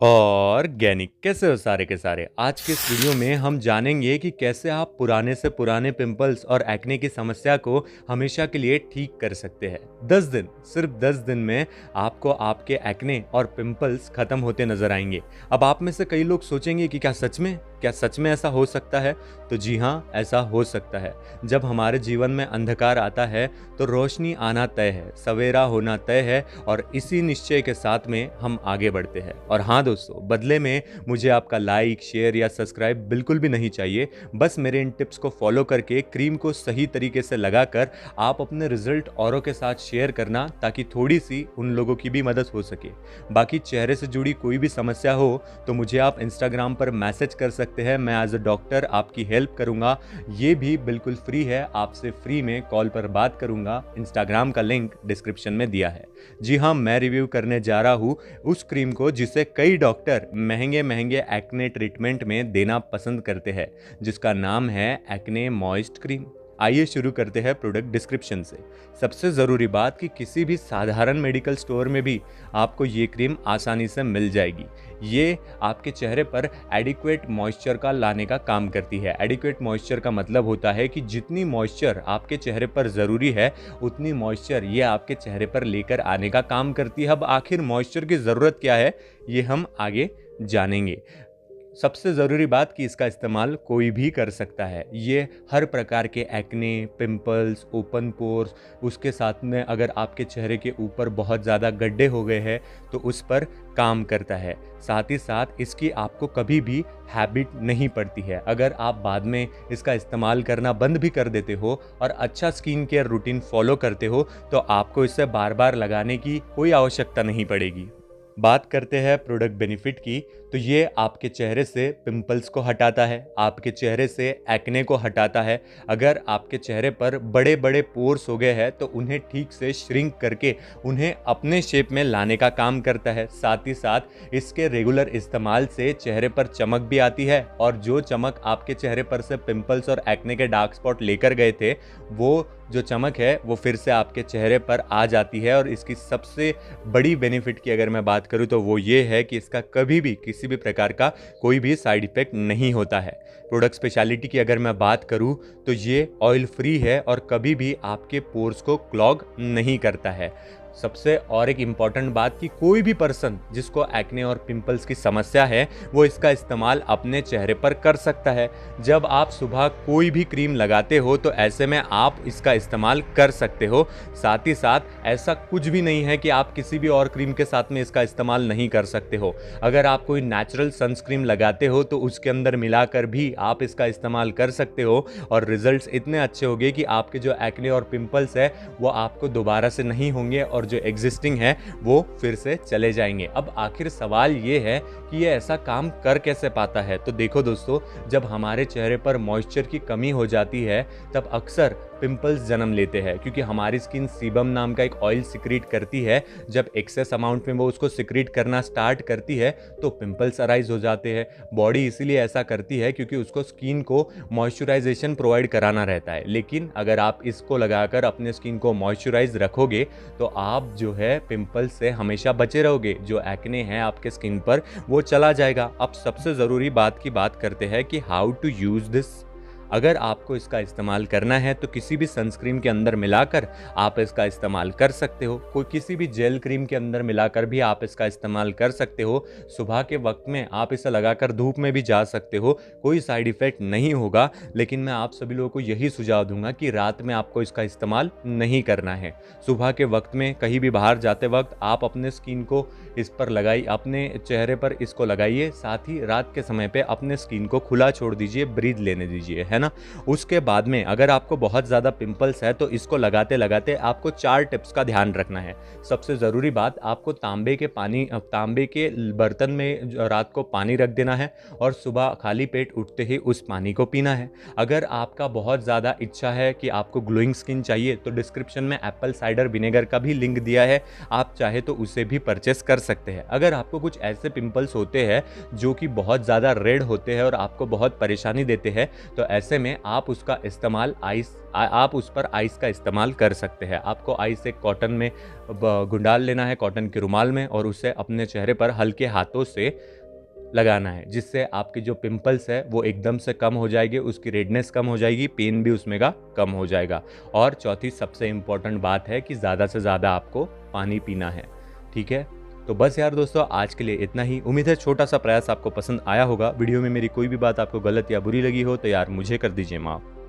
Organic कैसे हो सारे के सारे। आज के इस वीडियो में हम जानेंगे कि कैसे आप पुराने से पुराने पिंपल्स और एक्ने की समस्या को हमेशा के लिए ठीक कर सकते हैं। 10 दिन, सिर्फ 10 दिन में आपको आपके एक्ने और पिंपल्स खत्म होते नजर आएंगे। अब आप में से कई लोग सोचेंगे कि क्या सच में ऐसा हो सकता है? तो जी हाँ, ऐसा हो सकता है। जब हमारे जीवन में अंधकार आता है तो रोशनी आना तय है, सवेरा होना तय है, और इसी निश्चय के साथ में हम आगे बढ़ते हैं। और हाँ दोस्तों, बदले में मुझे आपका लाइक, शेयर या सब्सक्राइब बिल्कुल भी नहीं चाहिए। बस मेरे इन टिप्स को फॉलो करके क्रीम को सही तरीके से लगाकर आप अपने रिजल्ट औरों के साथ शेयर करना, ताकि थोड़ी सी उन लोगों की भी मदद हो सके। बाकी चेहरे से जुड़ी कोई भी समस्या हो तो मुझे आप इंस्टाग्राम पर मैसेज कर सकते हैं। मैं एज अ डॉक्टर आपकी हेल्प करूंगा। ये भी बिल्कुल फ्री है, आपसे फ्री में कॉल पर बात करूंगा। इंस्टाग्राम का लिंक डिस्क्रिप्शन में दिया है। जी हाँ, मैं रिव्यू करने जा रहा हूँ उस क्रीम को जिसे कई डॉक्टर महंगे महंगे एक्ने ट्रीटमेंट में देना पसंद करते हैं, जिसका नाम है एक्ने मॉइस्ट क्रीम। आइए शुरू करते हैं प्रोडक्ट डिस्क्रिप्शन से। सबसे ज़रूरी बात कि किसी भी साधारण मेडिकल स्टोर में भी आपको ये क्रीम आसानी से मिल जाएगी। ये आपके चेहरे पर एडिक्वेट मॉइस्चर का लाने का काम करती है। एडिक्वेट मॉइस्चर का मतलब होता है कि जितनी मॉइस्चर आपके चेहरे पर ज़रूरी है उतनी मॉइस्चर ये आपके चेहरे पर लेकर आने का काम करती है। अब आखिर मॉइस्चर की ज़रूरत क्या है, ये हम आगे जानेंगे। सबसे ज़रूरी बात कि इसका इस्तेमाल कोई भी कर सकता है। ये हर प्रकार के एक्ने, पिंपल्स, ओपन पोर्स, उसके साथ में अगर आपके चेहरे के ऊपर बहुत ज़्यादा गड्ढे हो गए हैं तो उस पर काम करता है। साथ ही साथ इसकी आपको कभी भी हैबिट नहीं पड़ती है। अगर आप बाद में इसका इस्तेमाल करना बंद भी कर देते हो और अच्छा स्किन केयर रूटीन फॉलो करते हो तो आपको इसे बार बार लगाने की कोई आवश्यकता नहीं पड़ेगी। बात करते हैं प्रोडक्ट बेनिफिट की, तो ये आपके चेहरे से पिंपल्स को हटाता है, आपके चेहरे से एक्ने को हटाता है। अगर आपके चेहरे पर बड़े बड़े पोर्स हो गए हैं तो उन्हें ठीक से श्रिंक करके उन्हें अपने शेप में लाने का काम करता है। साथ ही साथ इसके रेगुलर इस्तेमाल से चेहरे पर चमक भी आती है, और जो चमक आपके चेहरे पर से पिंपल्स और एक्ने के डार्क स्पॉट लेकर गए थे, वो जो चमक है वो फिर से आपके चेहरे पर आ जाती है। और इसकी सबसे बड़ी बेनिफिट की अगर मैं बात करूं तो वो ये है कि इसका कभी भी किसी भी प्रकार का कोई भी साइड इफेक्ट नहीं होता है। प्रोडक्ट स्पेशलिटी की अगर मैं बात करूं तो ये ऑयल फ्री है और कभी भी आपके पोर्स को क्लॉग नहीं करता है। सबसे और एक इम्पॉर्टेंट बात कि कोई भी पर्सन जिसको एक्ने और पिंपल्स की समस्या है वो इसका इस्तेमाल अपने चेहरे पर कर सकता है। जब आप सुबह कोई भी क्रीम लगाते हो तो ऐसे में आप इसका इस्तेमाल कर सकते हो। साथ ही साथ ऐसा कुछ भी नहीं है कि आप किसी भी और क्रीम के साथ में इसका इस्तेमाल नहीं कर सकते हो। अगर आप कोई नेचुरल सनस्क्रीन लगाते हो तो उसके अंदर मिलाकर भी आप इसका इस्तेमाल कर सकते हो, और रिजल्ट्स इतने अच्छे होंगे कि आपके जो एक्ने और पिंपल्स है वो आपको दोबारा से नहीं होंगे, और जो एग्जिस्टिंग है वो फिर से चले जाएंगे। अब आखिर सवाल ये है कि ये ऐसा काम कर कैसे पाता है। तो देखो दोस्तों, जब हमारे चेहरे पर मॉइस्चर की कमी हो जाती है तब अक्सर पिंपल्स जन्म लेते हैं, क्योंकि हमारी स्किन सीबम नाम का एक ऑयल सिक्रीट करती है। जब एक्सेस अमाउंट में वो उसको सिक्रीट करना स्टार्ट करती है तो पिंपल्स अराइज हो जाते हैं। बॉडी इसीलिए ऐसा करती है क्योंकि उसको स्किन को मॉइस्चराइजेशन प्रोवाइड कराना रहता है। लेकिन अगर आप इसको लगाकर अपने स्किन को मॉइस्चराइज रखोगे तो आप जो है पिंपल्स से हमेशा बचे रहोगे। जो एक्ने है आपके स्किन पर वो चला जाएगा। अब सबसे ज़रूरी बात की बात करते हैं कि हाउ टू यूज़ दिस। अगर आपको इसका इस्तेमाल करना है तो किसी भी सनस्क्रीन के अंदर मिलाकर आप इसका इस्तेमाल कर सकते हो। कोई किसी भी जेल क्रीम के अंदर मिलाकर भी आप इसका इस्तेमाल कर सकते हो। सुबह के वक्त में आप इसे लगाकर धूप में भी जा सकते हो, कोई साइड इफ़ेक्ट नहीं होगा। लेकिन मैं आप सभी लोगों को यही सुझाव दूंगा कि रात में आपको इसका इस्तेमाल नहीं करना है। सुबह के वक्त में कहीं भी बाहर जाते वक्त आप अपने स्किन को इस पर लगाइए, अपने चेहरे पर इसको लगाइए। साथ ही रात के समय पे अपने स्किन को खुला छोड़ दीजिए, ब्रीथ लेने दीजिए, है ना। उसके बाद में अगर आपको बहुत ज़्यादा पिंपल्स है तो इसको लगाते लगाते आपको 4 टिप्स का ध्यान रखना है। सबसे ज़रूरी बात, आपको तांबे के बर्तन में रात को पानी रख देना है और सुबह खाली पेट उठते ही उस पानी को पीना है। अगर आपका बहुत ज़्यादा इच्छा है कि आपको ग्लोइंग स्किन चाहिए तो डिस्क्रिप्शन में एप्पल साइडर विनेगर का भी लिंक दिया है, आप चाहे तो उसे भी परचेस कर सकते हैं। अगर आपको कुछ ऐसे पिंपल्स होते हैं जो कि बहुत ज़्यादा रेड होते हैं और आपको बहुत परेशानी देते हैं तो ऐसे में आप उसका इस्तेमाल आप उस पर आइस का इस्तेमाल कर सकते हैं। आपको आइस एक कॉटन में गुंडाल लेना है, कॉटन के रुमाल में, और उसे अपने चेहरे पर हल्के हाथों से लगाना है, जिससे आपकी जो पिंपल्स है वो एकदम से कम हो जाएगी, उसकी रेडनेस कम हो जाएगी, पेन भी उसमें का कम हो जाएगा। और चौथी सबसे इम्पोर्टेंट बात है कि ज़्यादा से ज़्यादा आपको पानी पीना है। ठीक है, तो बस यार दोस्तों, आज के लिए इतना ही। उम्मीद है छोटा सा प्रयास आपको पसंद आया होगा। वीडियो में मेरी कोई भी बात आपको गलत या बुरी लगी हो तो यार मुझे कर दीजिए माफ़।